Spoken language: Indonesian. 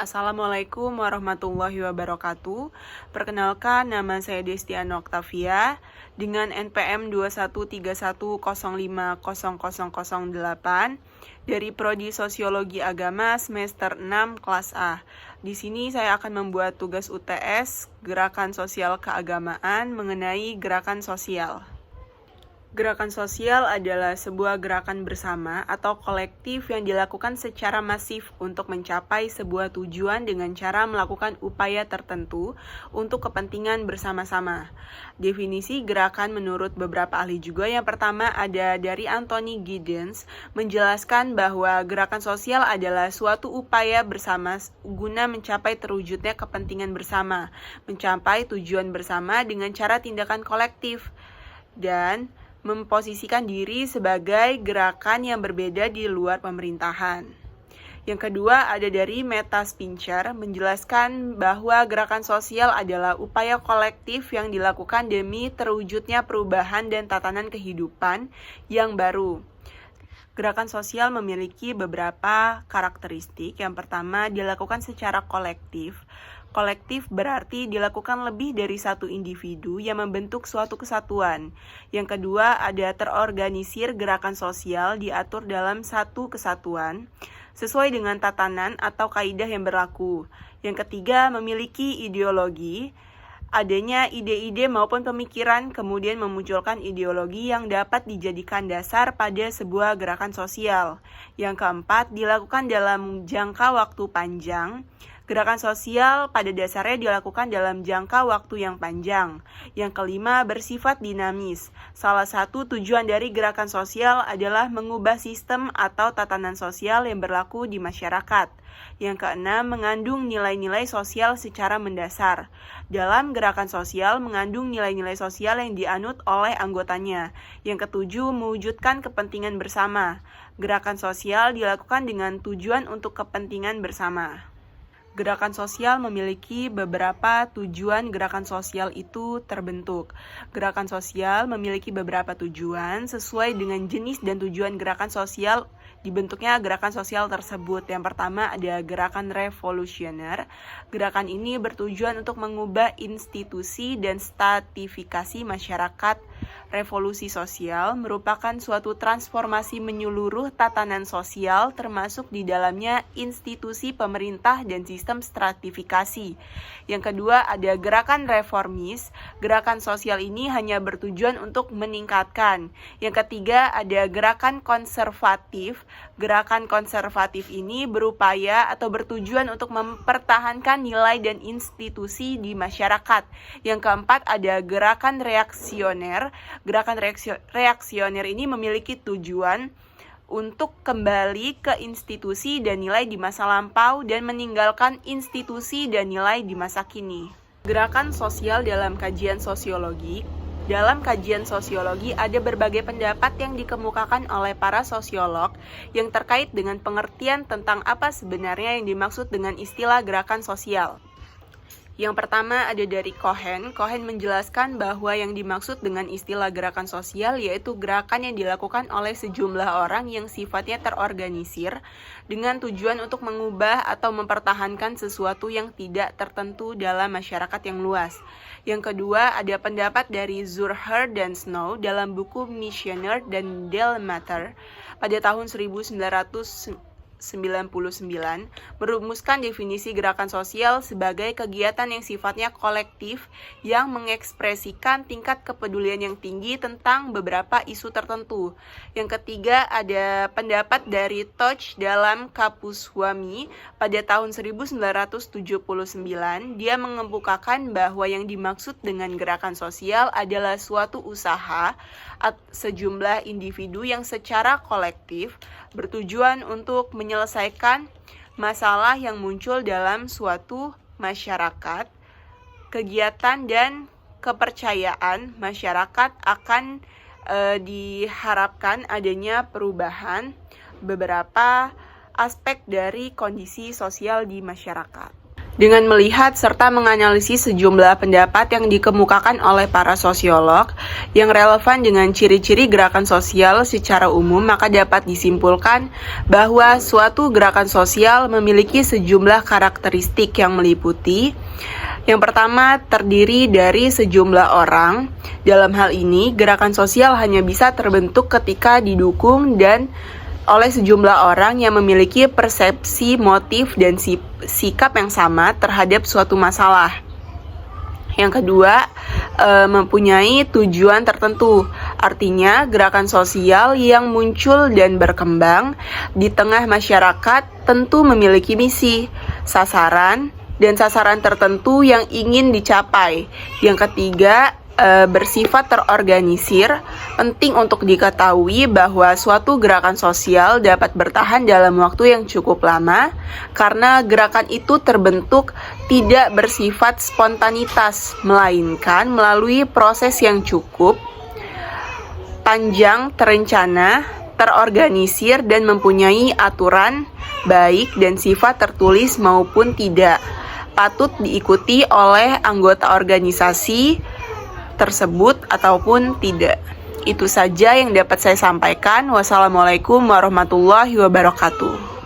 Assalamualaikum warahmatullahi wabarakatuh. Perkenalkan, nama saya Destiana Oktavia dengan NPM 2131050008 dari Prodi Sosiologi Agama semester 6 kelas A. Di sini saya akan membuat tugas UTS Gerakan Sosial Keagamaan mengenai gerakan sosial. Gerakan sosial adalah sebuah gerakan bersama atau kolektif yang dilakukan secara masif untuk mencapai sebuah tujuan dengan cara melakukan upaya tertentu untuk kepentingan bersama-sama. Definisi gerakan menurut beberapa ahli juga, yang pertama ada dari Anthony Giddens, menjelaskan bahwa gerakan sosial adalah suatu upaya bersama guna mencapai terwujudnya kepentingan bersama, mencapai tujuan bersama dengan cara tindakan kolektif, dan memposisikan diri sebagai gerakan yang berbeda di luar pemerintahan. Yang kedua ada dari Meta Spincher, menjelaskan bahwa gerakan sosial adalah upaya kolektif yang dilakukan demi terwujudnya perubahan dan tatanan kehidupan yang baru. Gerakan sosial memiliki beberapa karakteristik. Yang pertama, dilakukan secara kolektif. Kolektif berarti dilakukan lebih dari satu individu yang membentuk suatu kesatuan. Yang kedua, ada terorganisir gerakan sosial diatur dalam satu kesatuan sesuai dengan tatanan atau kaidah yang berlaku. Yang ketiga, memiliki ideologi. Adanya ide-ide maupun pemikiran kemudian memunculkan ideologi yang dapat dijadikan dasar pada sebuah gerakan sosial. Yang keempat, dilakukan dalam jangka waktu panjang. Gerakan sosial pada dasarnya dilakukan dalam jangka waktu yang panjang. Yang kelima, bersifat dinamis. Salah satu tujuan dari gerakan sosial adalah mengubah sistem atau tatanan sosial yang berlaku di masyarakat. Yang keenam, mengandung nilai-nilai sosial secara mendasar. Dalam gerakan sosial mengandung nilai-nilai sosial yang dianut oleh anggotanya. Yang ketujuh, mewujudkan kepentingan bersama. Gerakan sosial dilakukan dengan tujuan untuk kepentingan bersama. Gerakan sosial memiliki beberapa tujuan. Gerakan sosial itu terbentuk. Gerakan sosial memiliki beberapa tujuan sesuai dengan jenis dan tujuan gerakan sosial. Dibentuknya gerakan sosial tersebut. Yang pertama ada gerakan revolusioner. Gerakan ini bertujuan untuk mengubah institusi dan stratifikasi masyarakat. Revolusi sosial merupakan suatu transformasi menyeluruh tatanan sosial, termasuk di dalamnya institusi pemerintah dan sistem stratifikasi. Yang kedua ada gerakan reformis. Gerakan sosial ini hanya bertujuan untuk meningkatkan. Yang ketiga ada gerakan konservatif. Gerakan konservatif ini berupaya atau bertujuan untuk mempertahankan nilai dan institusi di masyarakat. Yang keempat ada gerakan reaksioner. Gerakan reaksioner ini memiliki tujuan untuk kembali ke institusi dan nilai di masa lampau dan meninggalkan institusi dan nilai di masa kini. Gerakan sosial dalam kajian sosiologi. Dalam kajian sosiologi ada berbagai pendapat yang dikemukakan oleh para sosiolog yang terkait dengan pengertian tentang apa sebenarnya yang dimaksud dengan istilah gerakan sosial. Yang pertama ada dari Cohen. Cohen menjelaskan bahwa yang dimaksud dengan istilah gerakan sosial yaitu gerakan yang dilakukan oleh sejumlah orang yang sifatnya terorganisir dengan tujuan untuk mengubah atau mempertahankan sesuatu yang tidak tertentu dalam masyarakat yang luas. Yang kedua ada pendapat dari Zurcher dan Snow dalam buku Missioner dan Delmater pada tahun 1999 merumuskan definisi gerakan sosial sebagai kegiatan yang sifatnya kolektif yang mengekspresikan tingkat kepedulian yang tinggi tentang beberapa isu tertentu. Yang ketiga ada pendapat dari Toch dalam Kapuswami pada tahun 1979. Dia mengemukakan bahwa yang dimaksud dengan gerakan sosial adalah suatu usaha sejumlah individu yang secara kolektif bertujuan untuk menyelesaikan masalah yang muncul dalam suatu masyarakat. Kegiatan dan kepercayaan masyarakat akan diharapkan adanya perubahan. Beberapa aspek dari kondisi sosial di masyarakat. Dengan melihat serta menganalisis sejumlah pendapat yang dikemukakan oleh para sosiolog yang relevan dengan ciri-ciri gerakan sosial secara umum, maka dapat disimpulkan bahwa suatu gerakan sosial memiliki sejumlah karakteristik yang meliputi: yang pertama, terdiri dari sejumlah orang. Dalam hal ini, gerakan sosial hanya bisa terbentuk ketika didukung dan oleh sejumlah orang yang memiliki persepsi, motif, dan sikap yang sama terhadap suatu masalah. Yang kedua, mempunyai tujuan tertentu. Artinya, gerakan sosial yang muncul dan berkembang di tengah masyarakat tentu memiliki misi, sasaran, dan sasaran tertentu yang ingin dicapai. Yang ketiga, bersifat terorganisir. Penting untuk diketahui bahwa suatu gerakan sosial dapat bertahan dalam waktu yang cukup lama karena gerakan itu terbentuk tidak bersifat spontanitas, melainkan melalui proses yang cukup panjang, terencana, terorganisir, dan mempunyai aturan baik dan sifat tertulis maupun tidak, patut diikuti oleh anggota organisasi tersebut ataupun tidak. Itu saja yang dapat saya sampaikan. Wassalamualaikum warahmatullahi wabarakatuh.